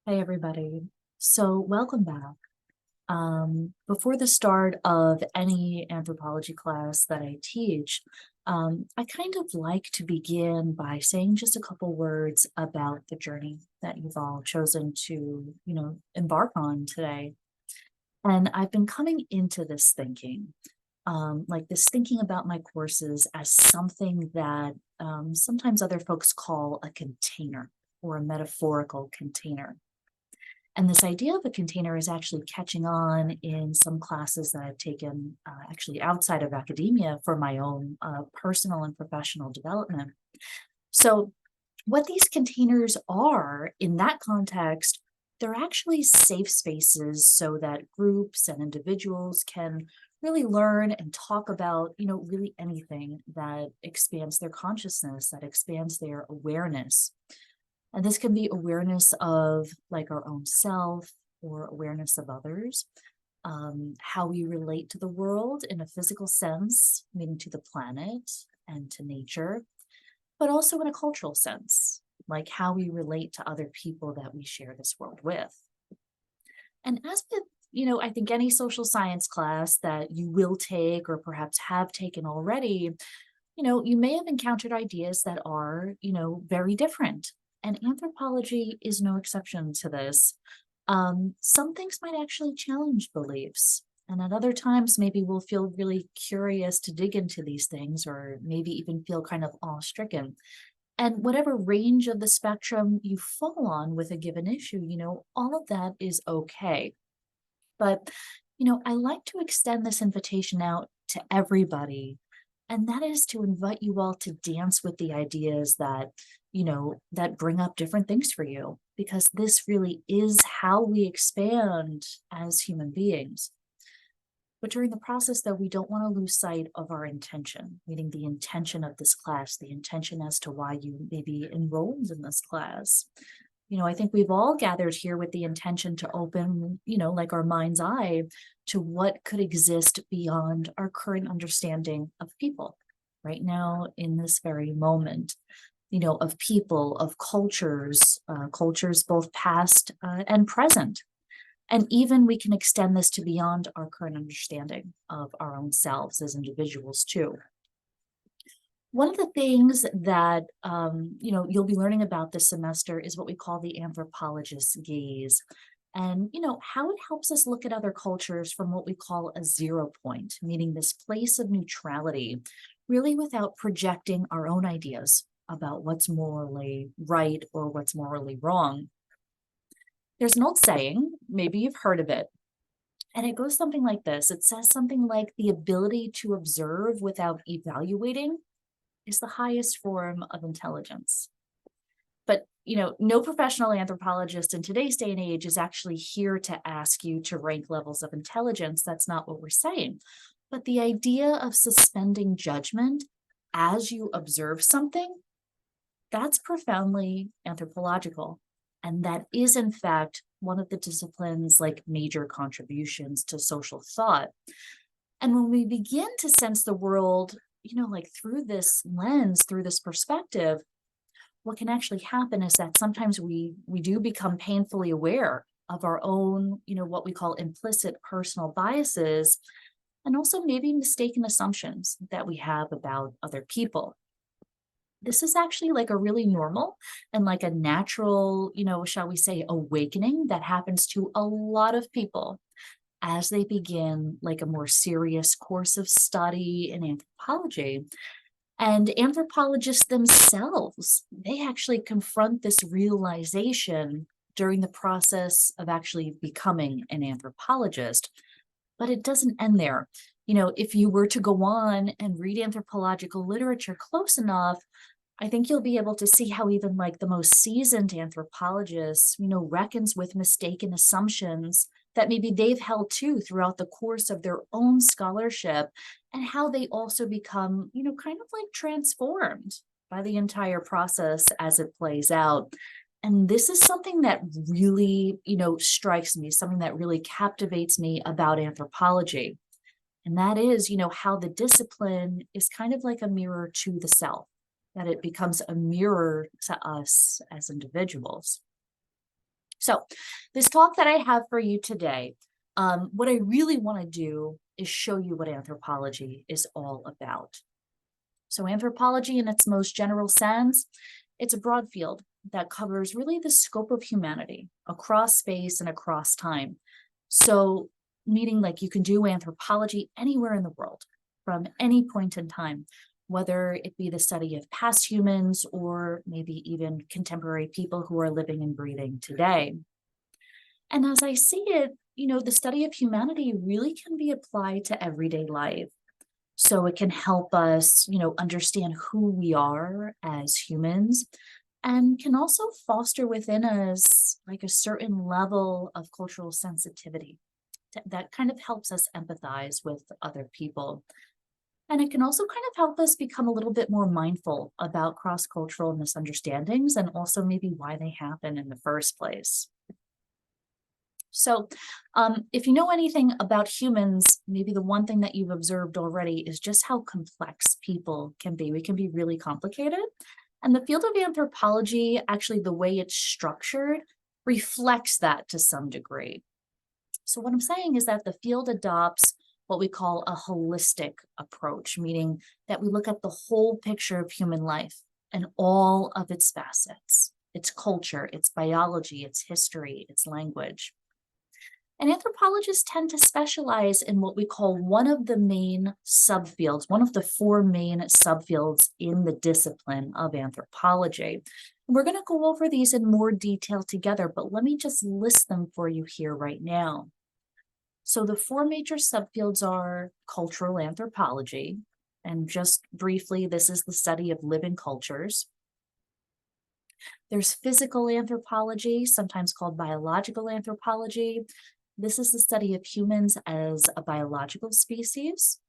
Hey everybody. So welcome back. Before the start of any anthropology class that I teach, I kind of like to begin by saying just a couple words about the journey that you've all chosen to, embark on today. And I've been coming into this thinking, like this thinking about my courses as something that sometimes other folks call a container or a metaphorical container. And this idea of a container is actually catching on in some classes that I've taken actually outside of academia for my own personal and professional development. So, what these containers are in that context, they're actually safe spaces so that groups and individuals can really learn and talk about, really anything that expands their consciousness, that expands their awareness. And this can be awareness of like our own self or awareness of others, how we relate to the world in a physical sense, meaning to the planet and to nature, but also in a cultural sense, like how we relate to other people that we share this world with. And as with, I think any social science class that you will take or perhaps have taken already, you may have encountered ideas that are, very different. And anthropology is no exception to this. Some things might actually challenge beliefs. And at other times, maybe we'll feel really curious to dig into these things or maybe even feel kind of awe-stricken. And whatever range of the spectrum you fall on with a given issue, all of that is okay. But, I like to extend this invitation out to everybody, and that is to invite you all to dance with the ideas that, that bring up different things for you, because this really is how we expand as human beings. But during the process, though, we don't want to lose sight of our intention, meaning the intention of this class, the intention as to why you may be enrolled in this class. I think we've all gathered here with the intention to open, like our mind's eye to what could exist beyond our current understanding of people right now in this very moment, of people, of cultures, cultures both past and present. And even we can extend this to beyond our current understanding of our own selves as individuals too. One of the things that you'll be learning about this semester is what we call the anthropologist's gaze, and how it helps us look at other cultures from what we call a zero point, meaning this place of neutrality, really without projecting our own ideas about what's morally right or what's morally wrong. There's an old saying, maybe you've heard of it, and it goes something like this. It says something like the ability to observe without evaluating is the highest form of intelligence. But, no professional anthropologist in today's day and age is actually here to ask you to rank levels of intelligence. That's not what we're saying. But the idea of suspending judgment as you observe something, that's profoundly anthropological. And that is, in fact, one of the discipline's like major contributions to social thought. And when we begin to sense the world, like through this lens, through this perspective, what can actually happen is that sometimes we do become painfully aware of our own, what we call implicit personal biases, and also maybe mistaken assumptions that we have about other people. This is actually like a really normal and like a natural, shall we say, awakening that happens to a lot of people as they begin like a more serious course of study in anthropology. And anthropologists themselves, they actually confront this realization during the process of actually becoming an anthropologist. But it doesn't end there. If you were to go on and read anthropological literature close enough, I think you'll be able to see how even like the most seasoned anthropologists, reckons with mistaken assumptions that maybe they've held to throughout the course of their own scholarship, and how they also become, kind of like transformed by the entire process as it plays out. And this is something that really, strikes me, something that really captivates me about anthropology. And that is, how the discipline is kind of like a mirror to the self, that it becomes a mirror to us as individuals. So this talk that I have for you today, what I really want to do is show you what anthropology is all about. So anthropology in its most general sense, it's a broad field that covers really the scope of humanity across space and across time. So meaning like you can do anthropology anywhere in the world from any point in time, whether it be the study of past humans or maybe even contemporary people who are living and breathing today. And as I see it, the study of humanity really can be applied to everyday life. So it can help us, understand who we are as humans and can also foster within us like a certain level of cultural sensitivity that kind of helps us empathize with other people. And it can also kind of help us become a little bit more mindful about cross-cultural misunderstandings and also maybe why they happen in the first place. So if you know anything about humans, maybe the one thing that you've observed already is just how complex people can be. We can be really complicated. And the field of anthropology, actually the way it's structured, reflects that to some degree. So what I'm saying is that the field adopts what we call a holistic approach, meaning that we look at the whole picture of human life and all of its facets, its culture, its biology, its history, its language. And anthropologists tend to specialize in what we call one of the main subfields, one of the four main subfields in the discipline of anthropology. We're going to go over these in more detail together, but let me just list them for you here right now. So the four major subfields are cultural anthropology, and just briefly, this is the study of living cultures. There's physical anthropology, sometimes called biological anthropology. This is the study of humans as a biological species.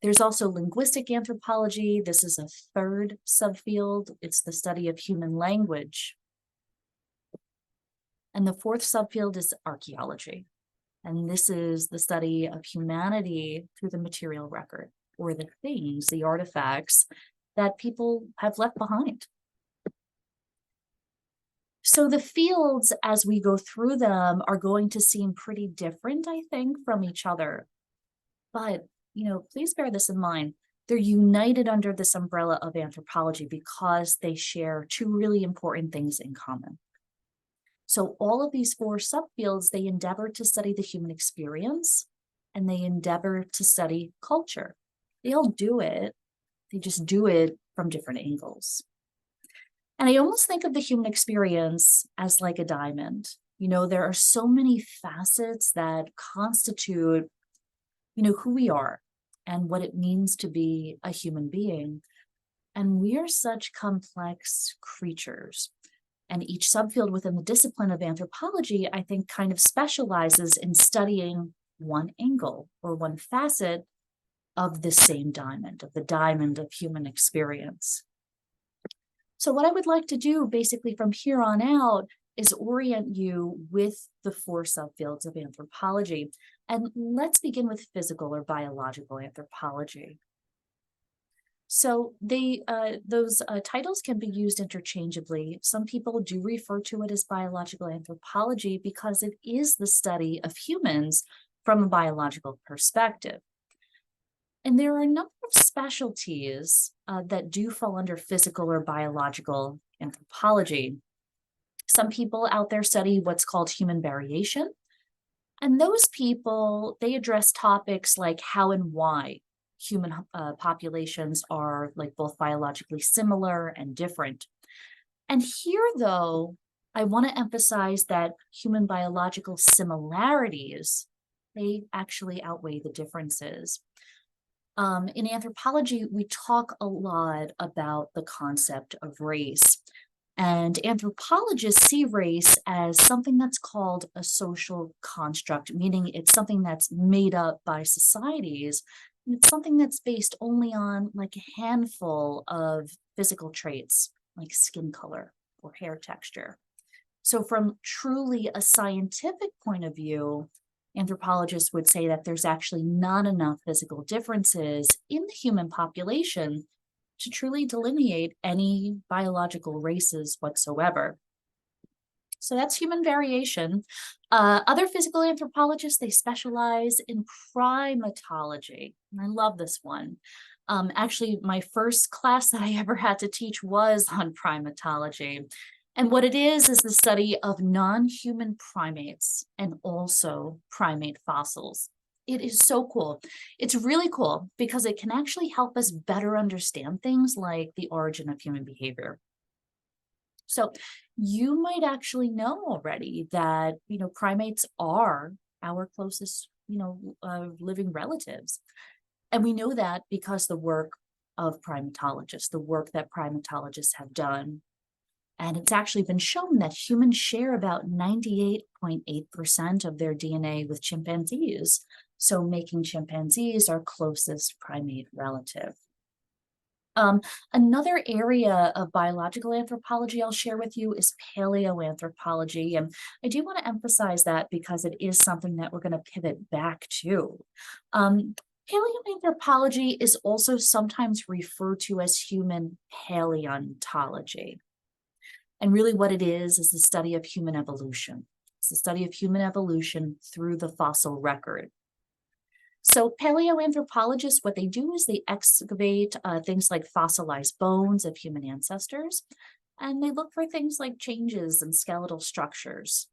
There's also linguistic anthropology. This is a third subfield. It's the study of human language. And the fourth subfield is archaeology. And this is the study of humanity through the material record, or the things, the artifacts that people have left behind. So the fields, as we go through them, are going to seem pretty different, I think, from each other. But, please bear this in mind. They're united under this umbrella of anthropology because they share two really important things in common. So all of these four subfields, they endeavor to study the human experience and they endeavor to study culture. They all do it, they just do it from different angles. And I almost think of the human experience as like a diamond. There are so many facets that constitute, who we are and what it means to be a human being. And we are such complex creatures. And each subfield within the discipline of anthropology, I think, kind of specializes in studying one angle or one facet of the same diamond, of the diamond of human experience. So what I would like to do basically from here on out is orient you with the four subfields of anthropology. And let's begin with physical or biological anthropology. So those titles can be used interchangeably. Some people do refer to it as biological anthropology because it is the study of humans from a biological perspective. And there are a number of specialties that do fall under physical or biological anthropology. Some people out there study what's called human variation. And those people, they address topics like how and why human populations are like both biologically similar and different. And here, though, I want to emphasize that human biological similarities, they actually outweigh the differences. In anthropology, we talk a lot about the concept of race. And anthropologists see race as something that's called a social construct, meaning it's something that's made up by societies. And it's something that's based only on like a handful of physical traits, like skin color or hair texture. So from truly a scientific point of view, anthropologists would say that there's actually not enough physical differences in the human population to truly delineate any biological races whatsoever. So that's human variation. Other physical anthropologists, they specialize in primatology. And I love this one. Actually, my first class that I ever had to teach was on primatology. And what it is the study of non-human primates and also primate fossils. It is so cool. It's really cool because it can actually help us better understand things like the origin of human behavior. So you might actually know already that, primates are our closest, living relatives. And we know that because the work of primatologists, the work that primatologists have done. And it's actually been shown that humans share about 98.8% of their DNA with chimpanzees, so making chimpanzees our closest primate relative. Another area of biological anthropology I'll share with you is paleoanthropology. And I do want to emphasize that because it is something that we're going to pivot back to. Paleoanthropology is also sometimes referred to as human paleontology. And really what it is the study of human evolution. It's the study of human evolution through the fossil record. So paleoanthropologists, what they do is they excavate things like fossilized bones of human ancestors, and they look for things like changes in skeletal structures.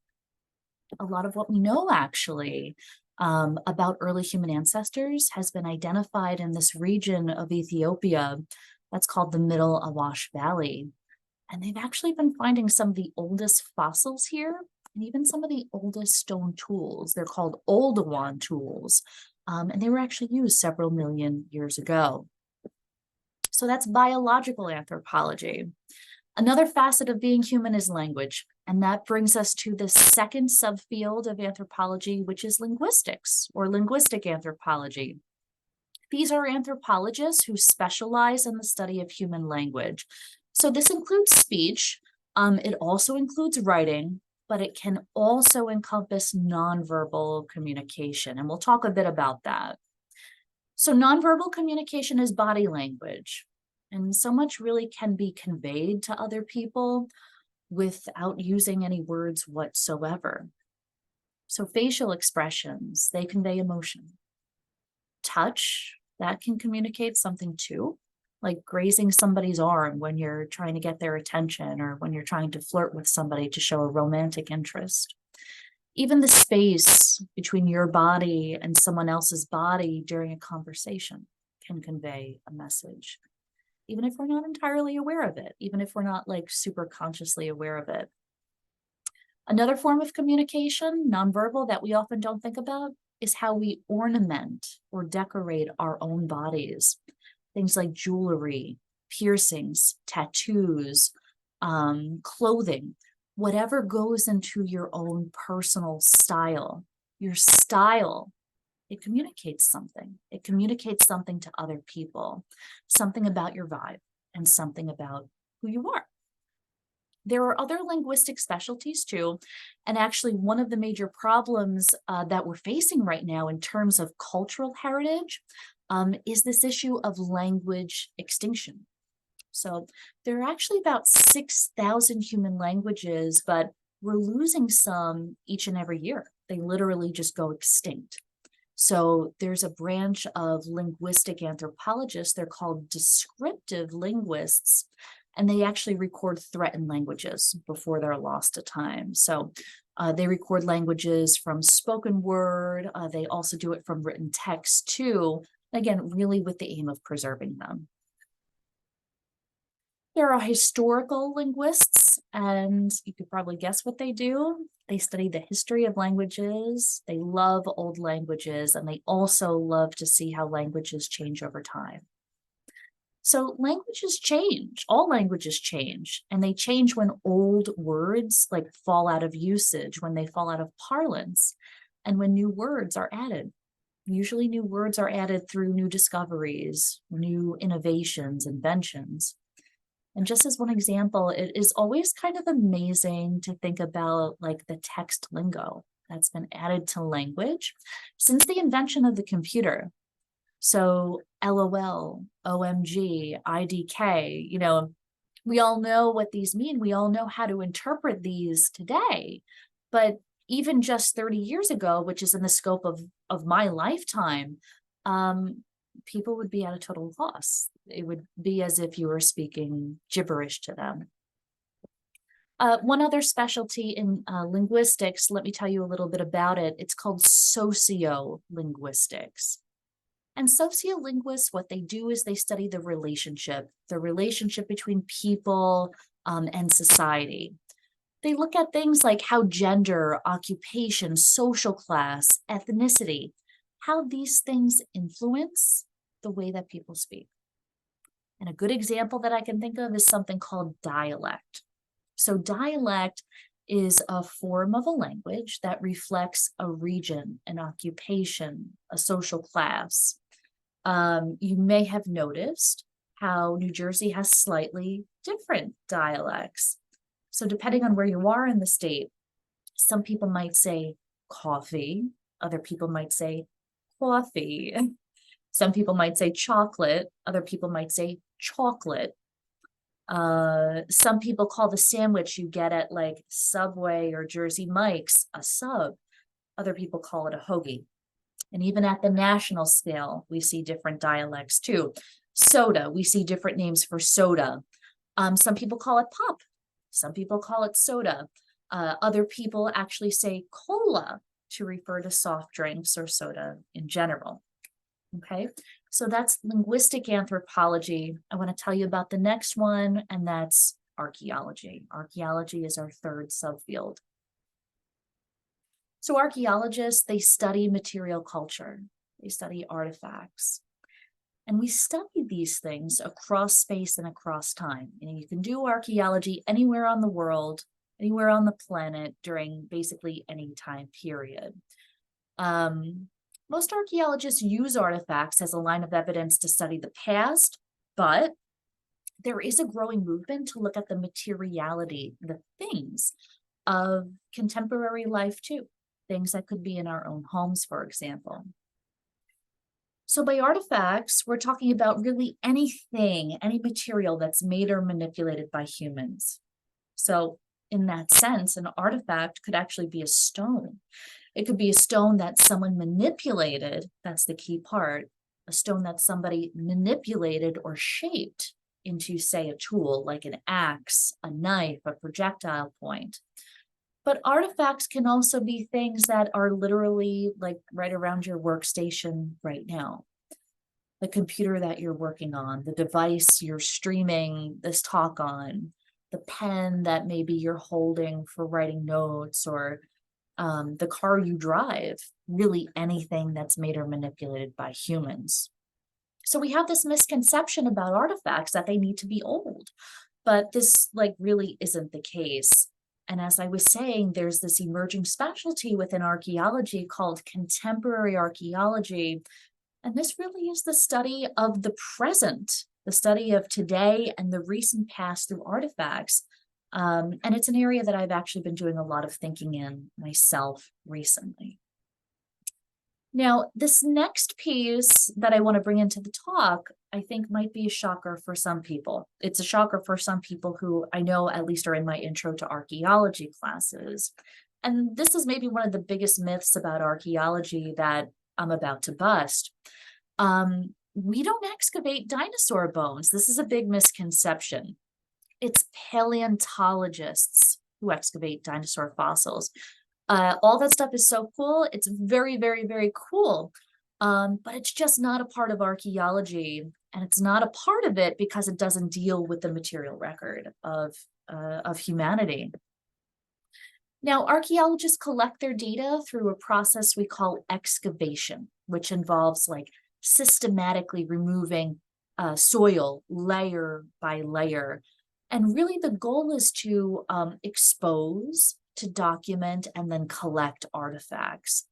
A lot of what we know actually about early human ancestors has been identified in this region of Ethiopia that's called the Middle Awash Valley. And they've actually been finding some of the oldest fossils here and even some of the oldest stone tools. They're called Oldowan tools. And they were actually used several million years ago. So that's biological anthropology. Another facet of being human is language. And that brings us to the second subfield of anthropology, which is linguistics or linguistic anthropology. These are anthropologists who specialize in the study of human language. So this includes speech. It also includes writing, but it can also encompass nonverbal communication. And we'll talk a bit about that. So nonverbal communication is body language. And so much really can be conveyed to other people without using any words whatsoever. So facial expressions, they convey emotion. Touch, that can communicate something too, like grazing somebody's arm when you're trying to get their attention or when you're trying to flirt with somebody to show a romantic interest. Even the space between your body and someone else's body during a conversation can convey a message, even if we're not entirely aware of it, even if we're not like super consciously aware of it. Another form of communication, nonverbal, that we often don't think about is how we ornament or decorate our own bodies. Things like jewelry, piercings, tattoos, clothing, whatever goes into your own personal style. Your style, it communicates something. It communicates something to other people, something about your vibe and something about who you are. There are other linguistic specialties too. And actually one of the major problems that we're facing right now in terms of cultural heritage is this issue of language extinction. So there are actually about 6,000 human languages, but we're losing some each and every year. They literally just go extinct. So there's a branch of linguistic anthropologists, they're called descriptive linguists, and they actually record threatened languages before they're lost to time. So they record languages from spoken word. They also do it from written text too, again, really with the aim of preserving them. There are historical linguists, and you could probably guess what they do. They study the history of languages. They love old languages, and they also love to see how languages change over time. So languages change, all languages change, and they change when old words like fall out of usage, when they fall out of parlance, and when new words are added. Usually new words are added through new discoveries, new innovations, inventions. And just as one example, it is always kind of amazing to think about like the text lingo that's been added to language since the invention of the computer. So LOL, OMG, IDK, We all know what these mean. We all know how to interpret these today. But even just 30 years ago, which is in the scope of my lifetime, people would be at a total loss. It would be as if you were speaking gibberish to them. One other specialty in linguistics, let me tell you a little bit about it. It's called sociolinguistics. And sociolinguists, what they do is they study the relationship between people and society. They look at things like how gender, occupation, social class, ethnicity, how these things influence the way that people speak. And a good example that I can think of is something called dialect. So dialect is a form of a language that reflects a region, an occupation, a social class. You may have noticed how New Jersey has slightly different dialects. So depending on where you are in the state, some people might say coffee, other people might say coffee. Some people might say chocolate, other people might say chocolate. Some people call the sandwich you get at like Subway or Jersey Mike's a sub. Other people call it a hoagie. And even at the national scale, we see different dialects too. Soda, we see different names for soda. Some people call it pop. Some people call it soda. Other people actually say cola to refer to soft drinks or soda in general. Okay, so that's linguistic anthropology. I want to tell you about the next one, and that's archaeology. Archaeology is our third subfield. So archaeologists, they study material culture. They study artifacts. And we study these things across space and across time. You can do archaeology anywhere on the world, anywhere on the planet during basically any time period. Most archaeologists use artifacts as a line of evidence to study the past, but there is a growing movement to look at the materiality, the things of contemporary life too, things that could be in our own homes, for example. So by artifacts, we're talking about really anything, any material that's made or manipulated by humans. So in that sense, an artifact could actually be a stone. It could be a stone that someone manipulated, that's the key part, a stone that somebody manipulated or shaped into, say, a tool like an axe, a knife, a projectile point. But artifacts can also be things that are literally like right around your workstation right now. The computer that you're working on, the device you're streaming this talk on, the pen that maybe you're holding for writing notes, or the car you drive, really anything that's made or manipulated by humans. So we have this misconception about artifacts that they need to be old, but this really isn't the case. And as I was saying, there's this emerging specialty within archaeology called contemporary archaeology. And this really is the study of the present, the study of today and the recent past through artifacts. And it's an area that I've actually been doing a lot of thinking in myself recently. Now, this next piece that I want to bring into the talk, I think might be a shocker for some people. It's a shocker for some people who I know at least are in my intro to archaeology classes. And this is maybe one of the biggest myths about archaeology that I'm about to bust. We don't excavate dinosaur bones. This is a big misconception. It's paleontologists who excavate dinosaur fossils. All that stuff is so cool. It's very, very, very cool. But it's just not a part of archaeology. And it's not a part of it because it doesn't deal with the material record of humanity. Now, archaeologists collect their data through a process we call excavation, which involves systematically removing soil layer by layer. And really the goal is to expose, to document, and then collect artifacts.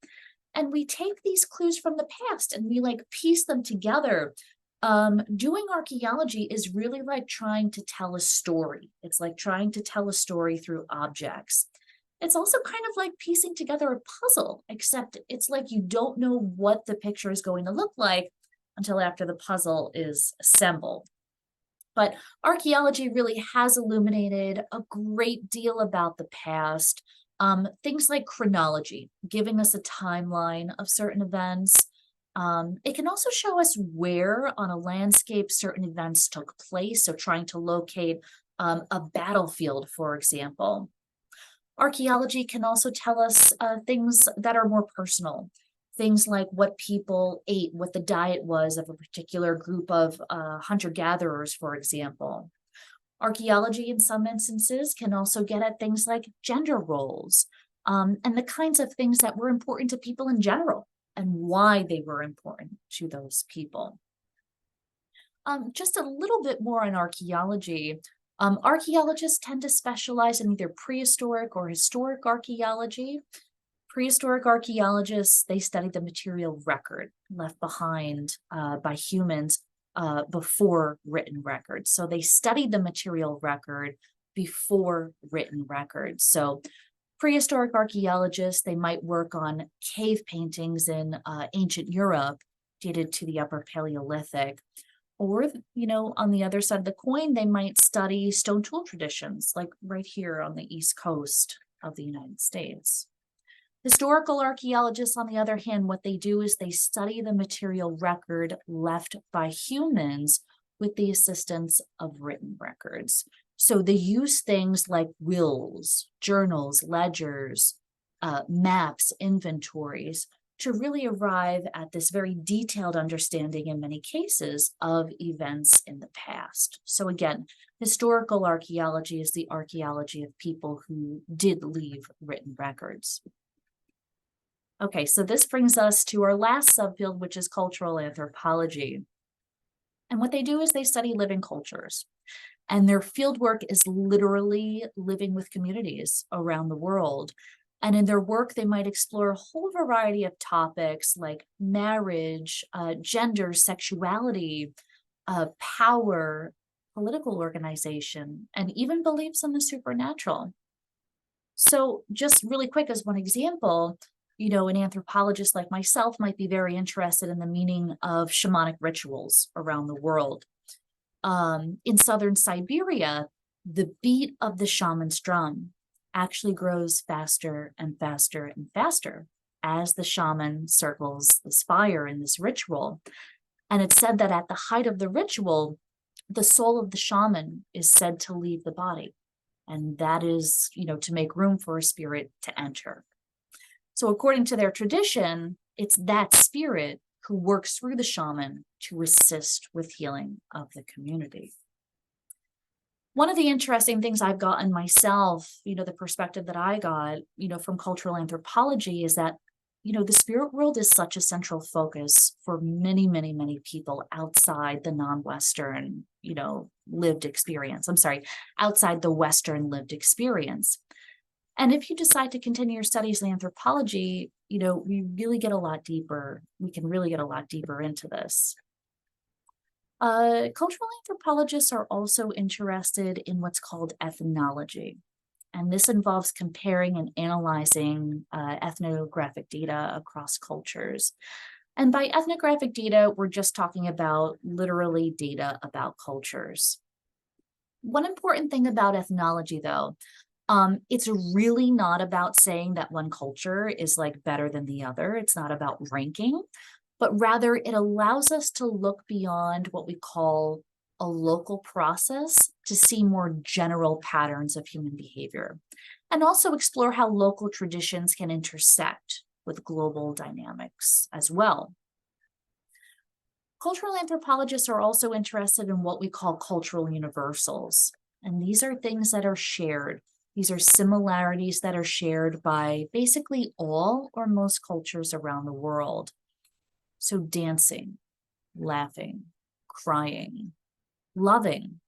And we take these clues from the past and we piece them together. Doing archaeology is really like trying to tell a story. It's like trying to tell a story through objects. It's also kind of like piecing together a puzzle, except it's like you don't know what the picture is going to look like until after the puzzle is assembled. But archaeology really has illuminated a great deal about the past. Things like chronology, giving us a timeline of certain events. It can also show us where on a landscape certain events took place, so trying to locate a battlefield, for example. Archaeology can also tell us things that are more personal, things like what people ate, what the diet was of a particular group of hunter-gatherers, for example. Archaeology, in some instances, can also get at things like gender roles and the kinds of things that were important to people in general and why they were important to those people. Just a little bit more on archaeology. Archaeologists tend to specialize in either prehistoric or historic archaeology. Prehistoric archaeologists, they study the material record left behind by humans before written records. So they studied the material record before written records. So prehistoric archaeologists, they might work on cave paintings in ancient Europe dated to the Upper Paleolithic. Or, on the other side of the coin, they might study stone tool traditions, like right here on the East Coast of the United States. Historical archaeologists, on the other hand, what they do is they study the material record left by humans with the assistance of written records. So they use things like wills, journals, ledgers, maps, inventories, to really arrive at this very detailed understanding in many cases of events in the past. So again, historical archaeology is the archaeology of people who did leave written records. Okay, so this brings us to our last subfield, which is cultural anthropology. And what they do is they study living cultures. And their fieldwork is literally living with communities around the world. And in their work, they might explore a whole variety of topics like marriage, gender, sexuality, power, political organization, and even beliefs in the supernatural. So just really quick as one example, an anthropologist like myself might be very interested in the meaning of shamanic rituals around the world. In southern Siberia, the beat of the shaman's drum actually grows faster and faster and faster as the shaman circles this fire in this ritual. And it's said that at the height of the ritual, the soul of the shaman is said to leave the body. And that is, to make room for a spirit to enter. So according to their tradition, it's that spirit who works through the shaman to assist with healing of the community. One of the interesting things I've gotten myself, the perspective that I got, from cultural anthropology is that, the spirit world is such a central focus for many, many, many people outside the non-Western, lived experience. Outside the Western lived experience. And if you decide to continue your studies in anthropology, we really get a lot deeper. We can really get a lot deeper into this. Cultural anthropologists are also interested in what's called ethnology. And this involves comparing and analyzing ethnographic data across cultures. And by ethnographic data, we're just talking about literally data about cultures. One important thing about ethnology, though, it's really not about saying that one culture is like better than the other. It's not about ranking, but rather it allows us to look beyond what we call a local process to see more general patterns of human behavior, and also explore how local traditions can intersect with global dynamics as well. Cultural anthropologists are also interested in what we call cultural universals, and these are things that are shared. These are similarities that are shared by basically all or most cultures around the world. So dancing, laughing, crying, loving,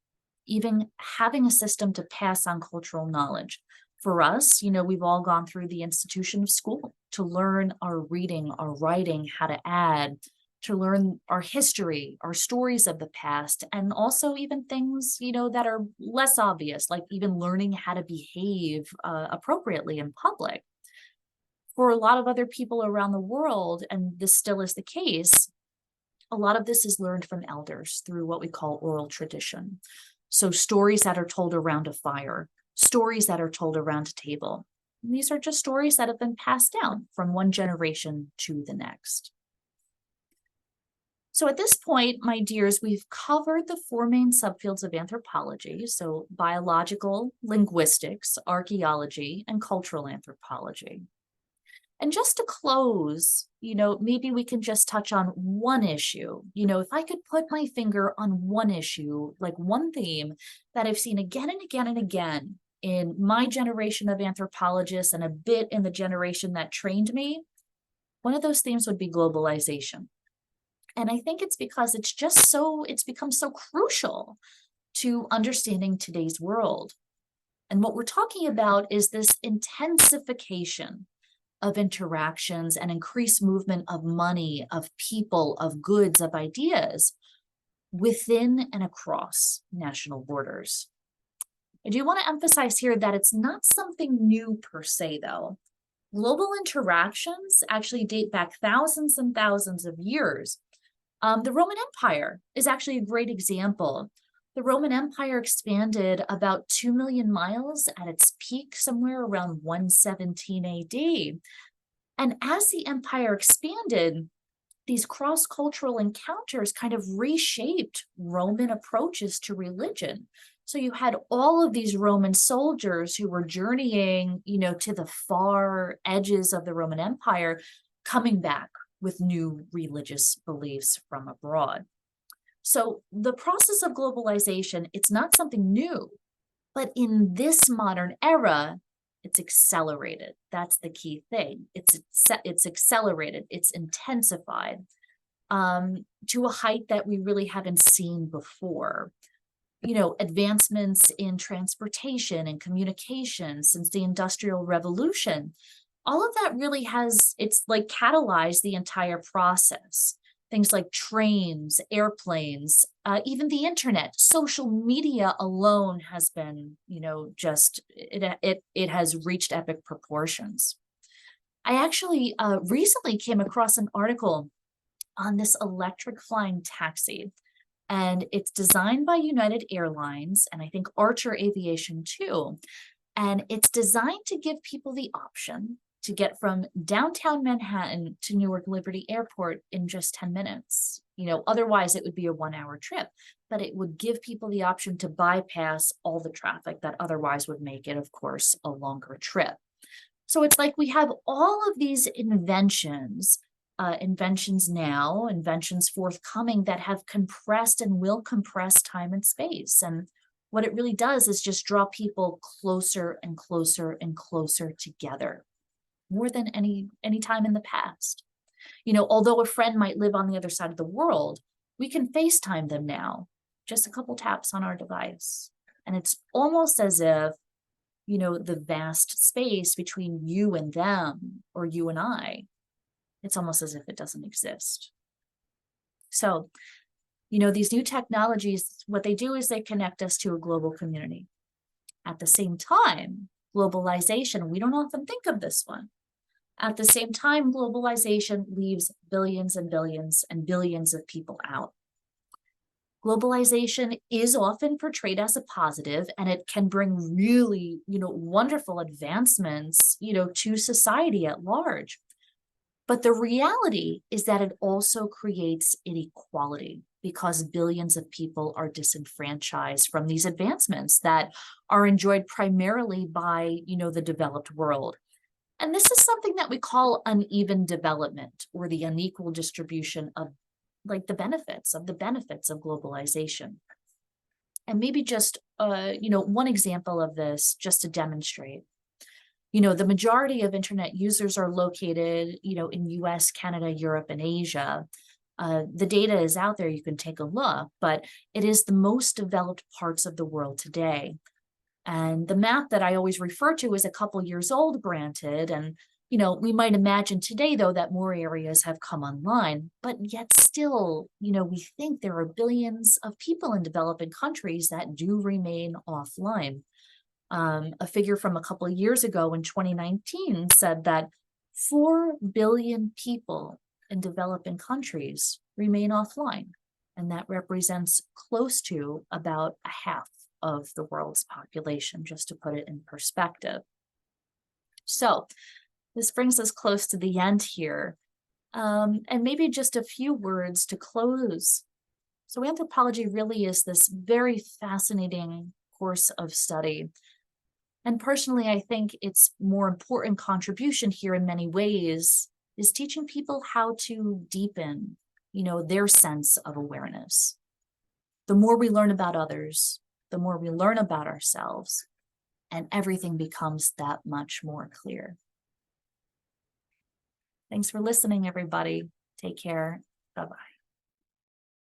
even having a system to pass on cultural knowledge. For us, we've all gone through the institution of school to learn our reading, our writing, how to add, to learn our history, our stories of the past, and also even things, that are less obvious, like even learning how to behave appropriately in public. For a lot of other people around the world, and this still is the case, a lot of this is learned from elders through what we call oral tradition. So stories that are told around a fire, stories that are told around a table. And these are just stories that have been passed down from one generation to the next. So at this point, my dears, we've covered the four main subfields of anthropology. So biological, linguistics, archaeology, and cultural anthropology. And just to close, maybe we can just touch on one issue. If I could put my finger on one issue, like one theme that I've seen again and again and again in my generation of anthropologists and a bit in the generation that trained me, one of those themes would be globalization. And I think it's because it's become so crucial to understanding today's world. And what we're talking about is this intensification of interactions and increased movement of money, of people, of goods, of ideas within and across national borders. I do want to emphasize here that it's not something new per se, though. Global interactions actually date back thousands and thousands of years. The Roman Empire is actually a great example. The Roman Empire expanded about 2 million miles at its peak somewhere around 117 AD. And as the empire expanded, these cross-cultural encounters kind of reshaped Roman approaches to religion. So you had all of these Roman soldiers who were journeying, to the far edges of the Roman Empire, coming back with new religious beliefs from abroad. So the process of globalization, it's not something new, but in this modern era, it's accelerated. That's the key thing. It's accelerated, it's intensified to a height that we really haven't seen before. Advancements in transportation and communication since the Industrial Revolution, all of that really it's like catalyzed the entire process. Things like trains, airplanes, even the internet, social media alone has been, it has reached epic proportions. I actually recently came across an article on this electric flying taxi, and it's designed by United Airlines and I think Archer Aviation too. And it's designed to give people the option to get from downtown Manhattan to Newark Liberty Airport in just 10 minutes. Otherwise it would be a 1-hour trip, but it would give people the option to bypass all the traffic that otherwise would make it, of course, a longer trip. So it's like we have all of these inventions now, inventions forthcoming that have compressed and will compress time and space. And what it really does is just draw people closer and closer and closer together, more than any time in the past. Although a friend might live on the other side of the world, we can FaceTime them now, just a couple taps on our device. And it's almost as if, the vast space between you and them or you and I, it's almost as if it doesn't exist. So, these new technologies, what they do is they connect us to a global community. At the same time, globalization, we don't often think of this one. At the same time, globalization leaves billions and billions and billions of people out. Globalization is often portrayed as a positive, and it can bring really, wonderful advancements, to society at large. But the reality is that it also creates inequality because billions of people are disenfranchised from these advancements that are enjoyed primarily by, the developed world. And this is something that we call uneven development, or the unequal distribution of the benefits of globalization. And maybe just, one example of this just to demonstrate. The majority of internet users are located, in US, Canada, Europe, and Asia. The data is out there, you can take a look, but it is the most developed parts of the world today. And the map that I always refer to is a couple years old, granted, and we might imagine today, though, that more areas have come online, but yet still, we think there are billions of people in developing countries that do remain offline. A figure from a couple of years ago in 2019 said that 4 billion people in developing countries remain offline, and that represents close to about a half of the world's population, just to put it in perspective. So this brings us close to the end here, and maybe just a few words to close. So anthropology really is this very fascinating course of study. And personally, I think its more important contribution here in many ways is teaching people how to deepen, their sense of awareness. The more we learn about others, the more we learn about ourselves, and everything becomes that much more clear. Thanks for listening, everybody. Take care. Bye-bye.